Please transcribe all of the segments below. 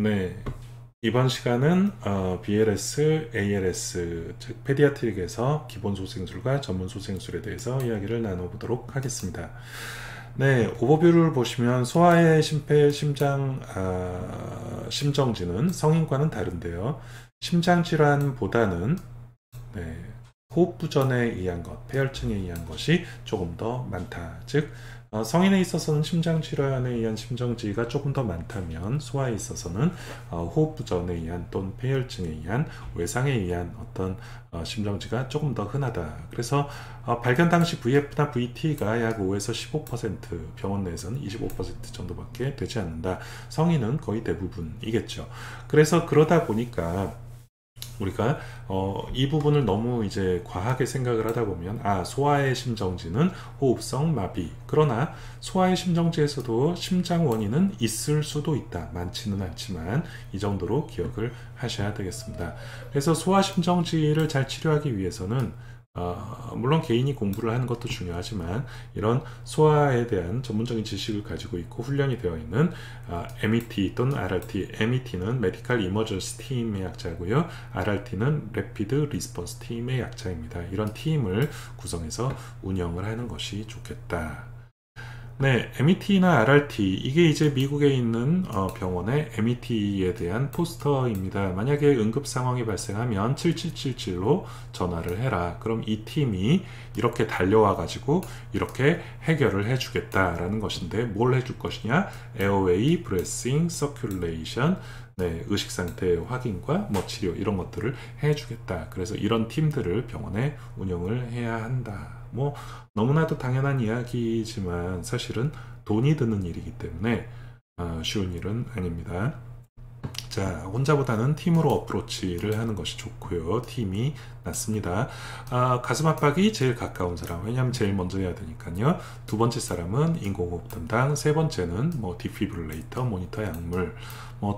네, 이번 시간은 BLS, ALS, 즉 페디아트릭에서 기본 소생술과 전문 소생술에 대해서 이야기를 나눠보도록 하겠습니다. 네, 오버뷰를 보시면 소아의 심폐, 심정지는 성인과는 다른데요. 심장질환보다는 네, 호흡부전에 의한 것, 폐혈증에 의한 것이 조금 더 많다. 즉, 성인에 있어서는 심장질환에 의한 심정지가 조금 더 많다면 소아에 있어서는 호흡부전에 의한 또는 폐혈증에 의한 외상에 의한 어떤 심정지가 조금 더 흔하다. 그래서 발견 당시 VF나 VT가 약 5에서 15%, 병원 내에서는 25% 정도밖에 되지 않는다. 성인은 거의 대부분이겠죠. 그래서 그러다 보니까 우리가 이 부분을 너무 이제 과하게 생각을 하다 보면 소아의 심정지는 호흡성 마비, 그러나 소아의 심정지에서도 심장 원인은 있을 수도 있다. 많지는 않지만 이 정도로 기억을 하셔야 되겠습니다. 그래서 소아 심정지를 잘 치료하기 위해서는 물론 개인이 공부를 하는 것도 중요하지만 이런 소아에 대한 전문적인 지식을 가지고 있고 훈련이 되어 있는 MET 또는 RRT, MET는 Medical Emergency Team의 약자고요. RRT는 Rapid Response Team의 약자입니다. 이런 팀을 구성해서 운영을 하는 것이 좋겠다. 네, MET나 RRT, 이게 이제 미국에 있는 병원의 MET에 대한 포스터입니다. 만약에 응급 상황이 발생하면 7777로 전화를 해라. 그럼 이 팀이 이렇게 달려와 가지고 이렇게 해결을 해주겠다라는 것인데, 뭘 해줄 것이냐? 에어웨이, 브레싱, 서큘레이션, 네, 의식 상태 확인과 치료 이런 것들을 해주겠다. 그래서 이런 팀들을 병원에 운영을 해야 한다. 너무나도 당연한 이야기지만 사실은 돈이 드는 일이기 때문에 쉬운 일은 아닙니다. 자, 혼자보다는 팀으로 어프로치를 하는 것이 좋고요. 팀이 낫습니다. 가슴 압박이 제일 가까운 사람, 왜냐하면 제일 먼저 해야 되니까요. 두 번째 사람은 인공호흡 담당, 세 번째는 디피브릴레이터, 모니터 약물,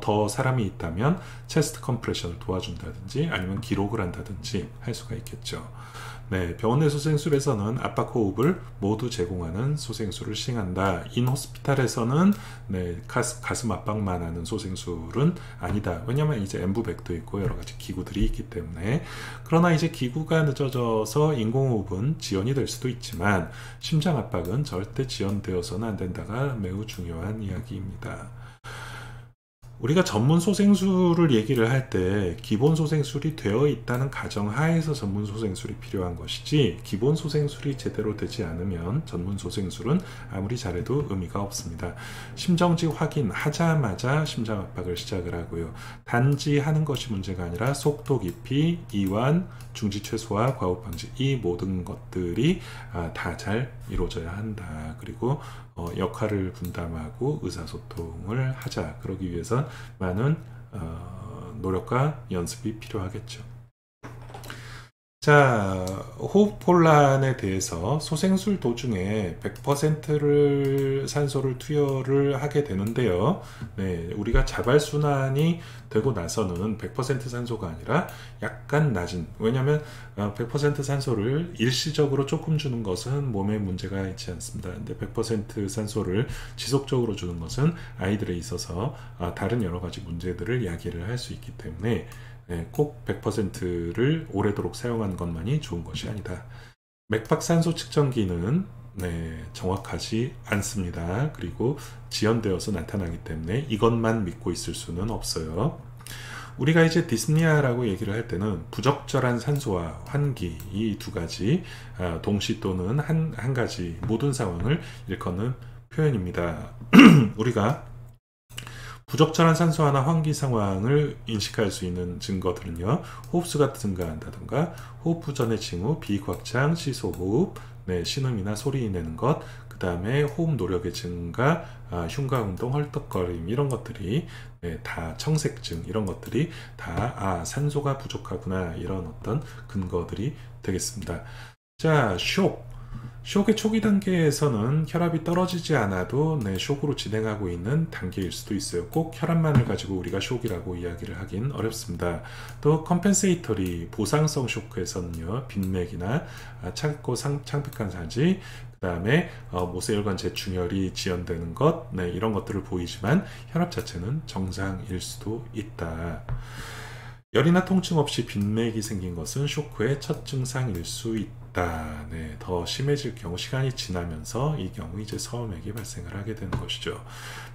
더 사람이 있다면 체스트 컴프레션을 도와준다든지 아니면 기록을 한다든지 할 수가 있겠죠. 네, 병원 내 소생술에서는 압박 호흡을 모두 제공하는 소생술을 시행한다. 인호스피탈에서는 가슴 압박만 하는 소생술은 아니다. 왜냐하면 이제 엠부백도 있고 여러 가지 기구들이 있기 때문에. 그러나 이제 기구가 늦어져서 인공호흡은 지연이 될 수도 있지만 심장 압박은 절대 지연되어서는 안 된다가 매우 중요한 이야기입니다. 우리가 전문 소생술을 얘기를 할 때 기본 소생술이 되어 있다는 가정하에서 전문 소생술이 필요한 것이지, 기본 소생술이 제대로 되지 않으면 전문 소생술은 아무리 잘해도 의미가 없습니다. 심정지 확인하자마자 심장 압박을 시작을 하고요. 단지 하는 것이 문제가 아니라 속도 깊이, 이완, 중지 최소화, 과호흡 방지, 이 모든 것들이 다 잘 이루어져야 한다. 그리고 역할을 분담하고 의사소통을 하자. 그러기 위해선 많은 노력과 연습이 필요하겠죠. 자, 호흡곤란에 대해서 소생술 도중에 100%를 산소를 투여를 하게 되는데요. 네, 우리가 자발순환이 되고 나서는 100% 산소가 아니라 약간 낮은, 왜냐하면 100% 산소를 일시적으로 조금 주는 것은 몸에 문제가 있지 않습니다. 근데 100% 산소를 지속적으로 주는 것은 아이들에 있어서 다른 여러 가지 문제들을 야기를 할 수 있기 때문에 꼭 100%를 오래도록 사용하는 것만이 좋은 것이 아니다. 맥박산소 측정기는 정확하지 않습니다. 그리고 지연되어서 나타나기 때문에 이것만 믿고 있을 수는 없어요. 우리가 이제 디스니아라고 얘기를 할 때는 부적절한 산소와 환기, 이 두 가지 동시 또는 한 가지 모든 상황을 일컫는 표현입니다. 우리가 부적절한 산소화나 환기 상황을 인식할 수 있는 증거들은요, 호흡수가 증가한다든가, 호흡부 전의 징후, 비곽장, 시소호흡, 신음이나 소리 내는 것, 그 다음에 호흡 노력의 증가, 흉곽운동, 헐떡거림, 이런 것들이 다 청색증, 이런 것들이 다 산소가 부족하구나, 이런 어떤 근거들이 되겠습니다. 자, 쇼크. 쇼크의 초기 단계에서는 혈압이 떨어지지 않아도 쇼크로 진행하고 있는 단계일 수도 있어요. 꼭 혈압만을 가지고 우리가 쇼크라고 이야기를 하긴 어렵습니다. 또 컴펜세이터리 보상성 쇼크에서는요, 빈맥이나 작고 창백한 사지, 그 다음에 모세혈관 재충혈이 지연되는 것, 이런 것들을 보이지만 혈압 자체는 정상일 수도 있다. 열이나 통증 없이 빈맥이 생긴 것은 쇼크의 첫 증상일 수 있다. 더 심해질 경우 시간이 지나면서 이 경우 이제 서맥이 발생을 하게 되는 것이죠.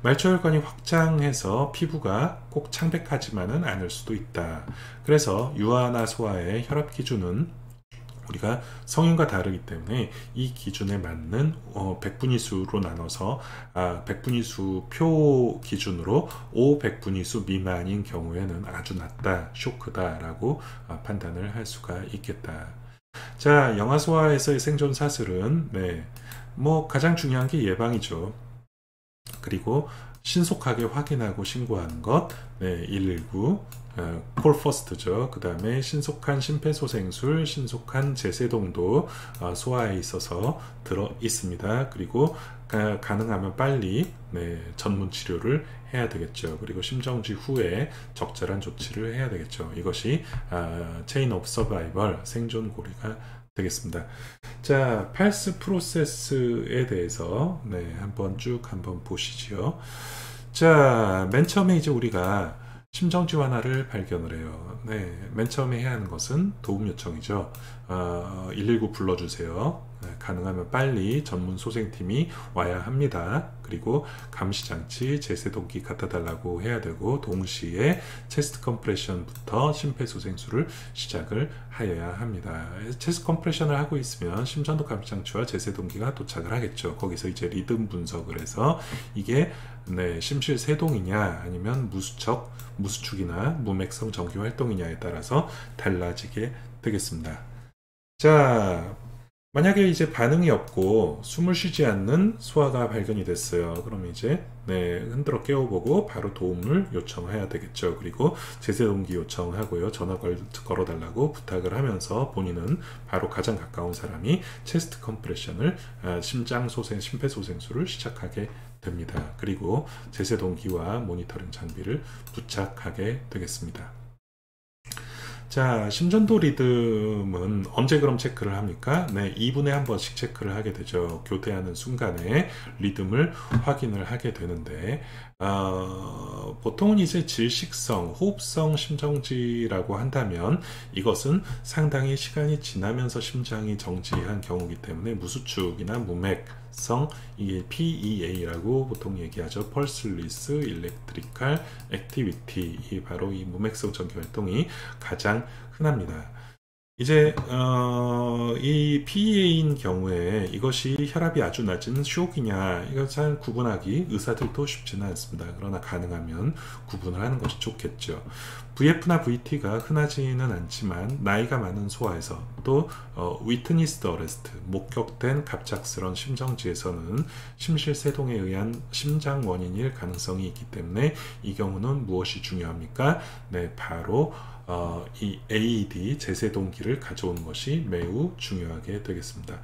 말초혈관이 확장해서 피부가 꼭 창백하지만은 않을 수도 있다. 그래서 유아나 소아의 혈압 기준은 우리가 성인과 다르기 때문에 이 기준에 맞는 백분위수로 나눠서 백분위수 표 기준으로 5백분위수 미만인 경우에는 아주 낮다, 쇼크다 라고 판단을 할 수가 있겠다. 자, 영아소아에서의 생존 사슬은 가장 중요한 게 예방이죠. 그리고 신속하게 확인하고 신고하는 것, 119, 콜 퍼스트죠. 그 다음에 신속한 심폐소생술, 신속한 제세동도 소아에 있어서 들어 있습니다. 그리고 가능하면 빨리 전문 치료를 해야 되겠죠. 그리고 심정지 후에 적절한 조치를 해야 되겠죠. 이것이 체인 오브 서바이벌, 생존 고리가 되겠습니다. 자, 팔스 프로세스에 대해서 한번 보시죠. 자, 맨 처음에 이제 우리가 심정지 완화를 발견을 해요. 맨 처음에 해야 하는 것은 도움 요청이죠. 119 불러주세요. 가능하면 빨리 전문 소생팀이 와야 합니다. 그리고 감시장치, 제세동기 갖다 달라고 해야 되고, 동시에 체스트 컴프레션부터 심폐소생술을 시작을 하여야 합니다. 체스트 컴프레션을 하고 있으면 심전도 감시장치와 제세동기가 도착을 하겠죠. 거기서 이제 리듬 분석을 해서 이게 심실 세동이냐 아니면 무수축이나 무맥성 정기 활동이냐에 따라서 달라지게 되겠습니다. 자, 만약에 이제 반응이 없고 숨을 쉬지 않는 소아가 발견이 됐어요. 그럼 이제 흔들어 깨워보고 바로 도움을 요청해야 되겠죠. 그리고 제세동기 요청하고요. 전화 걸어달라고 부탁을 하면서 본인은 바로 가장 가까운 사람이 체스트 컴프레션을 심폐소생술을 시작하게 됩니다. 그리고 제세동기와 모니터링 장비를 부착하게 되겠습니다. 자, 심전도 리듬은 언제 그럼 체크를 합니까? 2분에 한 번씩 체크를 하게 되죠. 교대하는 순간에 리듬을 확인을 하게 되는데, 보통은 이제 질식성, 호흡성 심정지라고 한다면 이것은 상당히 시간이 지나면서 심장이 정지한 경우이기 때문에 무수축이나 무맥성, 이게 PEA라고 보통 얘기하죠. 펄스리스 일렉트리칼 액티비티, 이 바로 이 무맥성 전기 활동이 가장 흔합니다. 이제 이 PEA인 경우에 이것이 혈압이 아주 낮은 쇼크냐, 이것을 구분하기 의사들도 쉽지는 않습니다. 그러나 가능하면 구분을 하는 것이 좋겠죠. VF나 VT가 흔하지는 않지만 나이가 많은 소아에서 또 위트니스드 어레스트, 목격된 갑작스런 심정지에서는 심실세동에 의한 심장 원인일 가능성이 있기 때문에 이 경우는 무엇이 중요합니까? 바로 이 AED 제세동기를 가져오는 것이 매우 중요하게 되겠습니다.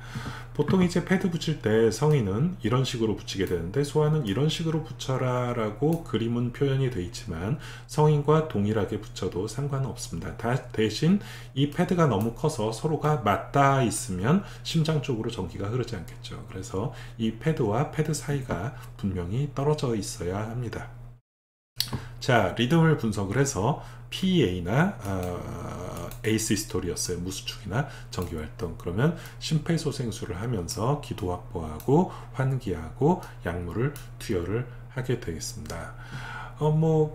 보통 이제 패드 붙일 때 성인은 이런 식으로 붙이게 되는데 소아는 이런 식으로 붙여라 라고 그림은 표현이 되어 있지만 성인과 동일하게 붙여도 상관은 없습니다. 대신 이 패드가 너무 커서 서로가 맞닿아 있으면 심장 쪽으로 전기가 흐르지 않겠죠. 그래서 이 패드와 패드 사이가 분명히 떨어져 있어야 합니다. 자, 리듬을 분석을 해서 PEA나 에이시스톨이었어요. 무수축이나 전기활동. 그러면 심폐소생술을 하면서 기도 확보하고 환기하고 약물을 투여를 하게 되겠습니다.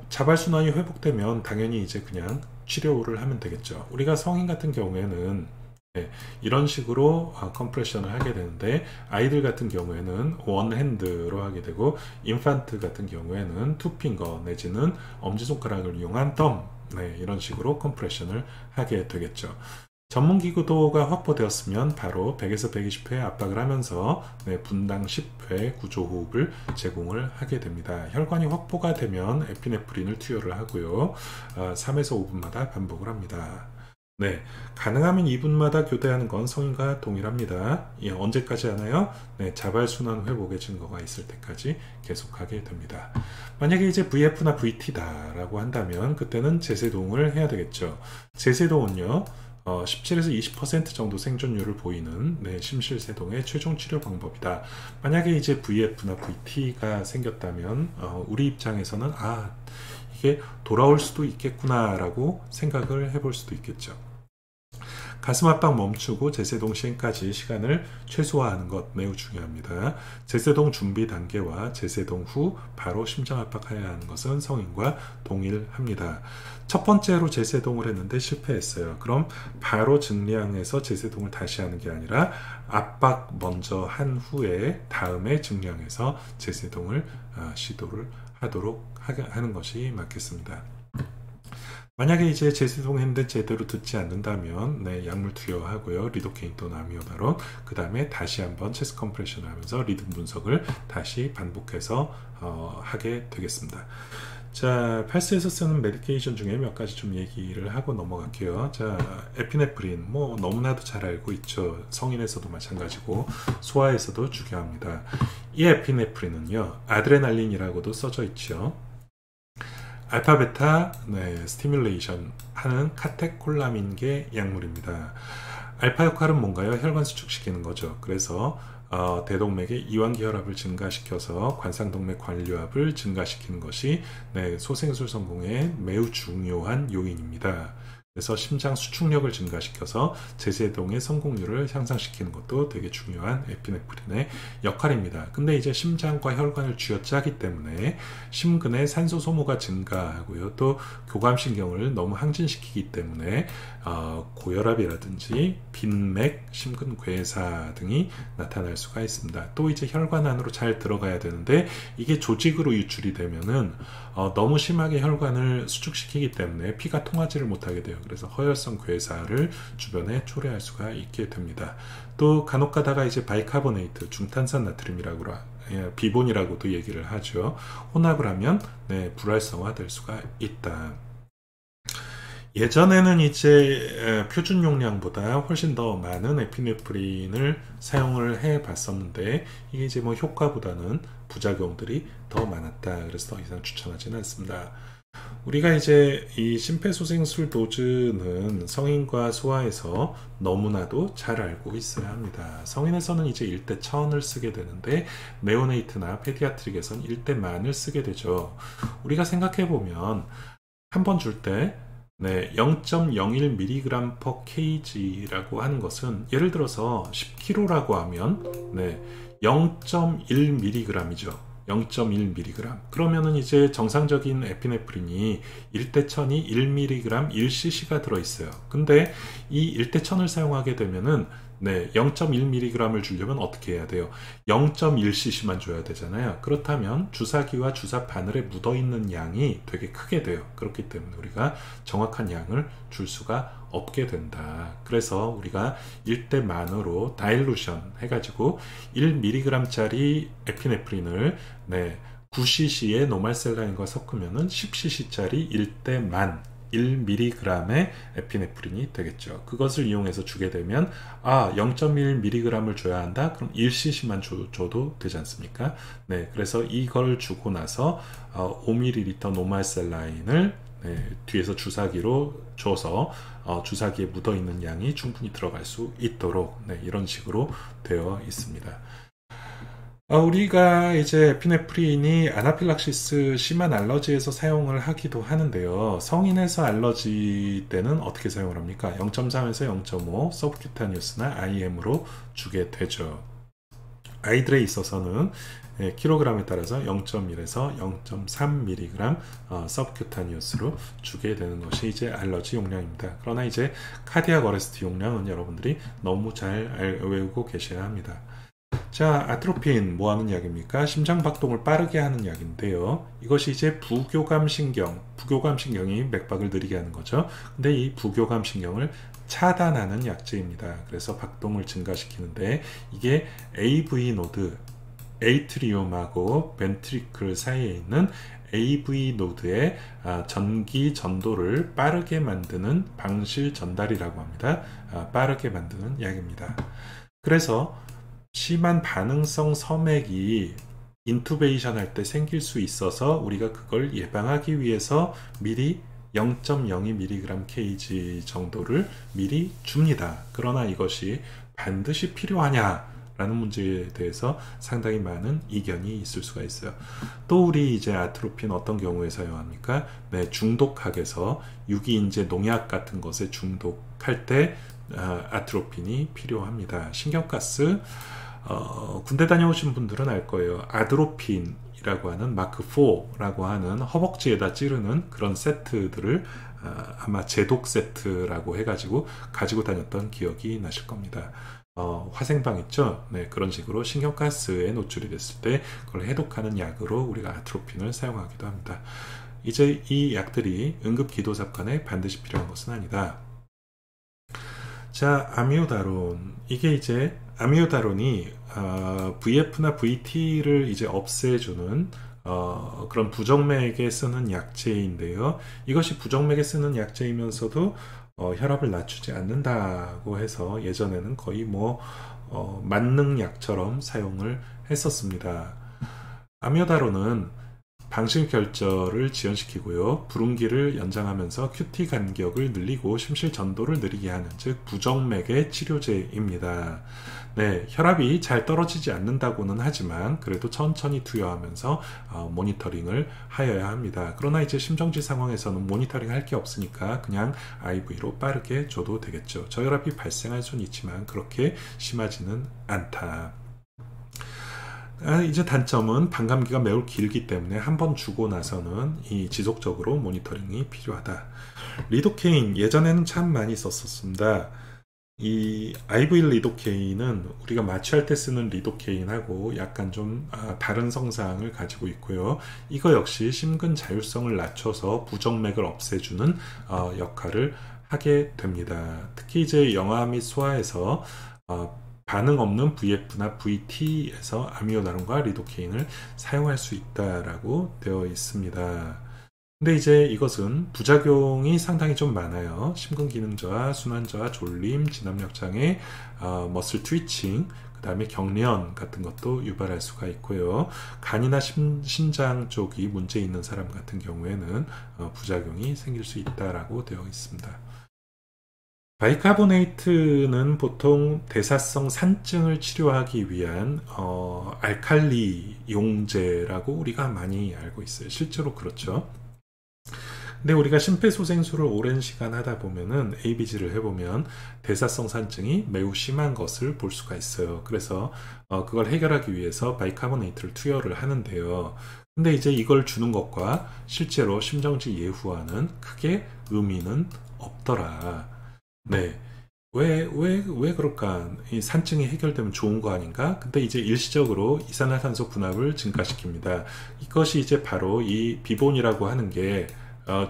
자발순환이 회복되면 당연히 이제 그냥 치료를 하면 되겠죠. 우리가 성인 같은 경우에는 이런 식으로 컴프레션을 하게 되는데, 아이들 같은 경우에는 원핸드로 하게 되고, 인판트 같은 경우에는 투핑거 내지는 엄지손가락을 이용한 덤, 이런 식으로 컴프레션을 하게 되겠죠. 전문기구도가 확보되었으면 바로 100에서 120회 압박을 하면서 분당 10회 구조호흡을 제공을 하게 됩니다. 혈관이 확보가 되면 에피네프린을 투여를 하고요. 3에서 5분마다 반복을 합니다. 네, 가능하면 2분마다 교대하는 건 성인과 동일합니다. 예, 언제까지 하나요? 네, 자발순환 회복의 증거가 있을 때까지 계속하게 됩니다. 만약에 이제 VF나 VT다라고 한다면 그때는 제세동을 해야 되겠죠. 제세동은요, 17에서 20% 정도 생존율을 보이는 네, 심실세동의 최종 치료 방법이다. 만약에 이제 VF나 VT가 생겼다면 우리 입장에서는 이게 돌아올 수도 있겠구나라고 생각을 해볼 수도 있겠죠. 가슴 압박 멈추고 제세동 시행까지 시간을 최소화하는 것 매우 중요합니다. 제세동 준비 단계와 제세동 후 바로 심장 압박해야 하는 것은 성인과 동일합니다. 첫 번째로 제세동을 했는데 실패했어요. 그럼 바로 증량해서 제세동을 다시 하는 게 아니라 압박 먼저 한 후에 다음에 증량해서 제세동을 시도를 하도록 하는 것이 맞겠습니다. 만약에 이제 제세동 했는데 제대로 듣지 않는다면 네, 약물 투여하고요. 리도케인 또는 아미오다론, 그 다음에 다시 한번 체스트 컴프레션을 하면서 리듬 분석을 다시 반복해서 하게 되겠습니다. 자, 팔스에서 쓰는 메디케이션 중에 몇 가지 좀 얘기를 하고 넘어갈게요. 자, 에피네프린 뭐 너무나도 잘 알고 있죠. 성인에서도 마찬가지고 소아에서도 중요합니다. 이 에피네프린은요, 아드레날린이라고도 써져 있죠. 알파 베타 스티뮬레이션 하는 카테콜라민계 약물입니다. 알파 역할은 뭔가요? 혈관 수축시키는 거죠. 그래서 대동맥의 이완기 혈압을 증가시켜서 관상동맥 관류압을 증가시키는 것이 소생술 성공에 매우 중요한 요인입니다. 그래서 심장 수축력을 증가시켜서 제세동의 성공률을 향상시키는 것도 되게 중요한 에피네프린의 역할입니다. 근데 이제 심장과 혈관을 쥐어짜기 때문에 심근의 산소 소모가 증가하고요. 또 교감신경을 너무 항진시키기 때문에 고혈압이라든지 빈맥, 심근괴사 등이 나타날 수가 있습니다. 또 이제 혈관 안으로 잘 들어가야 되는데 이게 조직으로 유출이 되면은 너무 심하게 혈관을 수축시키기 때문에 피가 통하지를 못하게 돼요. 그래서 허혈성 괴사를 주변에 초래할 수가 있게 됩니다. 또 간혹 가다가 이제 바이카보네이트, 중탄산 나트륨이라고 비본이라고도 얘기를 하죠. 혼합을 하면 불활성화 될 수가 있다. 예전에는 이제 표준 용량보다 훨씬 더 많은 에피네프린을 사용을 해 봤었는데 이게 이제 뭐 효과보다는 부작용들이 더 많았다. 그래서 더 이상 추천하지는 않습니다. 우리가 이제 이 심폐소생술 도즈는 성인과 소아에서 너무나도 잘 알고 있어야 합니다. 성인에서는 이제 1대 1000을 쓰게 되는데 네오네이트나 페디아트릭에서는 1대 10,000을 쓰게 되죠. 우리가 생각해 보면 한 번 줄 때 0.01mg per kg라고 하는 것은 예를 들어서 10kg라고 하면 0.1mg이죠. 0.1mg. 그러면은 이제 정상적인 에피네프린이 1대 1000이 1mg 1cc가 들어있어요. 근데 이 1대 1000을 사용하게 되면은 0.1mg을 주려면 어떻게 해야 돼요? 0.1cc만 줘야 되잖아요. 그렇다면 주사기와 주사 바늘에 묻어있는 양이 되게 크게 돼요. 그렇기 때문에 우리가 정확한 양을 줄 수가 없게 된다. 그래서 우리가 1대 만으로 다일루션 해가지고 1mg짜리 에피네프린을 9cc의 노말셀라인과 섞으면은 10cc짜리 1대 만 1mg의 에피네프린이 되겠죠. 그것을 이용해서 주게 되면 0.1mg을 줘야 한다? 그럼 1cc만 줘도 되지 않습니까? 그래서 이걸 주고 나서 5ml 노말셀라인을 뒤에서 주사기로 줘서 주사기에 묻어있는 양이 충분히 들어갈 수 있도록 이런 식으로 되어 있습니다. 우리가 이제 에피네프린이 아나필락시스 심한 알러지에서 사용을 하기도 하는데요. 성인에서 알러지 때는 어떻게 사용을 합니까? 0.3에서 0.5 서브큐타니우스나 IM으로 주게 되죠. 아이들에 있어서는 킬로그램에 따라서 0.1에서 0.3mg 서브큐타니우스로 주게 되는 것이 이제 알러지 용량입니다. 그러나 이제 카디악 어레스트 용량은 여러분들이 너무 잘 외우고 계셔야 합니다. 자, 아트로핀 뭐 하는 약입니까? 심장박동을 빠르게 하는 약인데요. 이것이 이제 부교감신경이 맥박을 느리게 하는 거죠. 근데 이 부교감신경을 차단하는 약제입니다. 그래서 박동을 증가시키는데 이게 AV 노드, 에이트리움하고 벤트리클 사이에 있는 AV 노드의 전기 전도를 빠르게 만드는 방실 전달이라고 합니다. 빠르게 만드는 약입니다. 그래서 심한 반응성 섬액이 인투베이션 할 때 생길 수 있어서 우리가 그걸 예방하기 위해서 미리 0.02mg/kg 정도를 미리 줍니다. 그러나 이것이 반드시 필요하냐 라는 문제에 대해서 상당히 많은 이견이 있을 수가 있어요. 또 우리 이제 아트로핀 어떤 경우에 사용합니까? 네, 중독학에서 유기인제 농약 같은 것에 중독할 때 아트로핀이 필요합니다. 신경가스, 군대 다녀오신 분들은 알 거예요. 아드로핀이라고 하는 마크 4라고 하는 허벅지에다 찌르는 그런 세트들을 아마 제독 세트라고 해가지고 가지고 다녔던 기억이 나실 겁니다. 화생방 있죠? 네, 그런 식으로 신경가스에 노출이 됐을 때 그걸 해독하는 약으로 우리가 아트로핀을 사용하기도 합니다. 이제 이 약들이 응급기도사건에 반드시 필요한 것은 아니다. 자, 아미오다론. 이게 이제 아미오다론이 VF나 VT를 이제 없애주는 그런 부정맥에 쓰는 약제인데요. 이것이 부정맥에 쓰는 약제이면서도 혈압을 낮추지 않는다고 해서 예전에는 거의 뭐 만능약처럼 사용을 했었습니다. 아미오다론은 방실결절을 지연시키고요. 부름기를 연장하면서 QT 간격을 늘리고 심실 전도를 느리게 하는, 즉 부정맥의 치료제입니다. 네, 혈압이 잘 떨어지지 않는다고는 하지만 그래도 천천히 투여하면서 모니터링을 하여야 합니다. 그러나 이제 심정지 상황에서는 모니터링 할 게 없으니까 그냥 IV로 빠르게 줘도 되겠죠. 저혈압이 발생할 수는 있지만 그렇게 심하지는 않다. 이제 단점은 반감기가 매우 길기 때문에 한번 주고 나서는 이 지속적으로 모니터링이 필요하다. 리도케인 예전에는 참 많이 썼었습니다. 이 IV 리도케인은 우리가 마취할 때 쓰는 리도케인하고 약간 좀 다른 성상을 가지고 있고요. 이거 역시 심근 자율성을 낮춰서 부정맥을 없애주는 역할을 하게 됩니다. 특히 이제 영아 및 소아에서 반응 없는 VF나 VT에서 아미오다론과 리도케인을 사용할 수 있다라고 되어 있습니다. 근데 이제 이것은 부작용이 상당히 좀 많아요. 심근기능 저하, 순환 저하, 졸림, 진압력 장애, 머슬 트위칭, 그 다음에 경련 같은 것도 유발할 수가 있고요. 간이나 신장 쪽이 문제 있는 사람 같은 경우에는 부작용이 생길 수 있다라고 되어 있습니다. 바이카보네이트는 보통 대사성 산증을 치료하기 위한 알칼리 용제라고 우리가 많이 알고 있어요. 실제로 그렇죠. 근데 우리가 심폐소생술을 오랜 시간 하다 보면은 ABG를 해보면 대사성 산증이 매우 심한 것을 볼 수가 있어요. 그래서 그걸 해결하기 위해서 바이카보네이트를 투여를 하는데요. 근데 이제 이걸 주는 것과 실제로 심정지 예후와는 크게 의미는 없더라. 네. 왜 그럴까? 이 산증이 해결되면 좋은 거 아닌가? 근데 이제 일시적으로 이산화탄소 분압을 증가시킵니다. 이것이 이제 바로 이 비본이라고 하는 게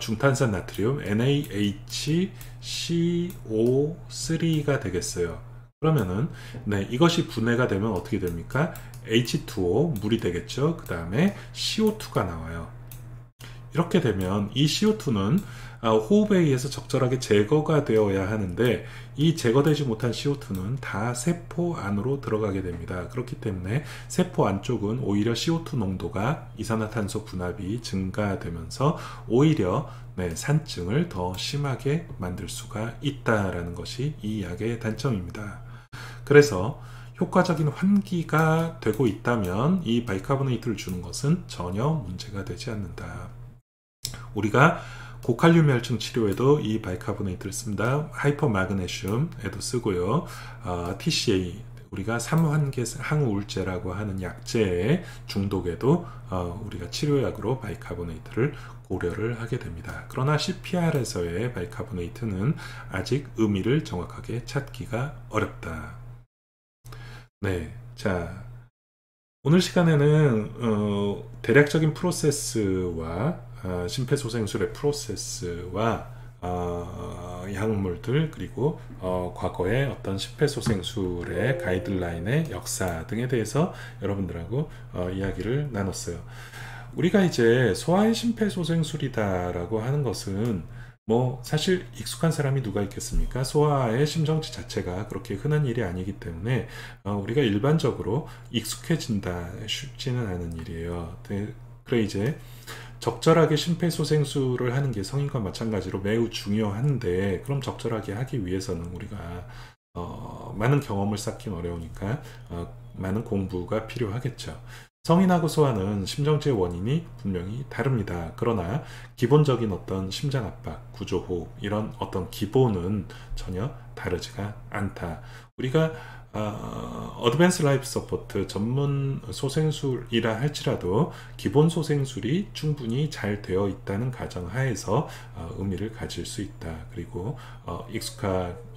중탄산 나트륨 NaHCO3가 되겠어요. 그러면은 네, 이것이 분해가 되면 어떻게 됩니까? H2O 물이 되겠죠. 그 다음에 CO2가 나와요. 이렇게 되면 이 CO2는 호흡에 의해서 적절하게 제거가 되어야 하는데 이 제거되지 못한 CO2는 다 세포 안으로 들어가게 됩니다. 그렇기 때문에 세포 안쪽은 오히려 CO2 농도가 이산화탄소 분압이 증가되면서 오히려 산증을 더 심하게 만들 수가 있다라는 것이 이 약의 단점입니다. 그래서 효과적인 환기가 되고 있다면 이 바이카보네이트를 주는 것은 전혀 문제가 되지 않는다. 우리가 고칼륨 혈증 치료에도 이 바이카보네이트를 씁니다. 하이퍼마그네슘에도 쓰고요. TCA 우리가 삼환계 항우울제라고 하는 약제의 중독에도 우리가 치료약으로 바이카보네이트를 고려를 하게 됩니다. 그러나 CPR에서의 바이카보네이트는 아직 의미를 정확하게 찾기가 어렵다. 네, 자 오늘 시간에는 대략적인 프로세스와 심폐소생술의 프로세스와 약물들 그리고 과거의 어떤 심폐소생술의 가이드라인의 역사 등에 대해서 여러분들하고 이야기를 나눴어요. 우리가 이제 소아의 심폐소생술이다라고 하는 것은 뭐 사실 익숙한 사람이 누가 있겠습니까? 소아의 심정지 자체가 그렇게 흔한 일이 아니기 때문에 우리가 일반적으로 익숙해진다 쉽지는 않은 일이에요. 그래 이제 적절하게 심폐소생술을 하는 게 성인과 마찬가지로 매우 중요한데, 그럼 적절하게 하기 위해서는 우리가 많은 경험을 쌓긴 어려우니까 많은 공부가 필요하겠죠. 성인하고 소아는 심정지의 원인이 분명히 다릅니다. 그러나 기본적인 어떤 심장 압박, 구조호흡 이런 어떤 기본은 전혀 다르지가 않다. 우리가 어드밴스 라이프 서포트 전문 소생술이라 할지라도 기본 소생술이 충분히 잘 되어 있다는 가정하에서 의미를 가질 수 있다. 그리고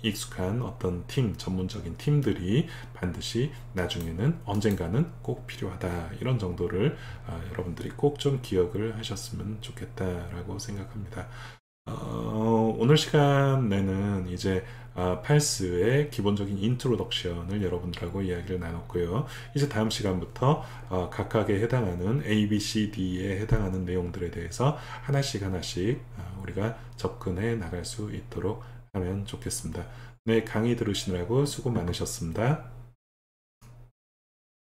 익숙한 어떤 팀, 전문적인 팀들이 반드시 나중에는 언젠가는 꼭 필요하다. 이런 정도를 여러분들이 꼭 좀 기억을 하셨으면 좋겠다라고 생각합니다. 오늘 시간에는 이제 팔스의 기본적인 인트로덕션을 여러분들하고 이야기를 나눴고요. 이제 다음 시간부터 각각에 해당하는 A, B, C, D에 해당하는 내용들에 대해서 하나씩 우리가 접근해 나갈 수 있도록 하면 좋겠습니다. 네, 강의 들으시느라고 수고 많으셨습니다.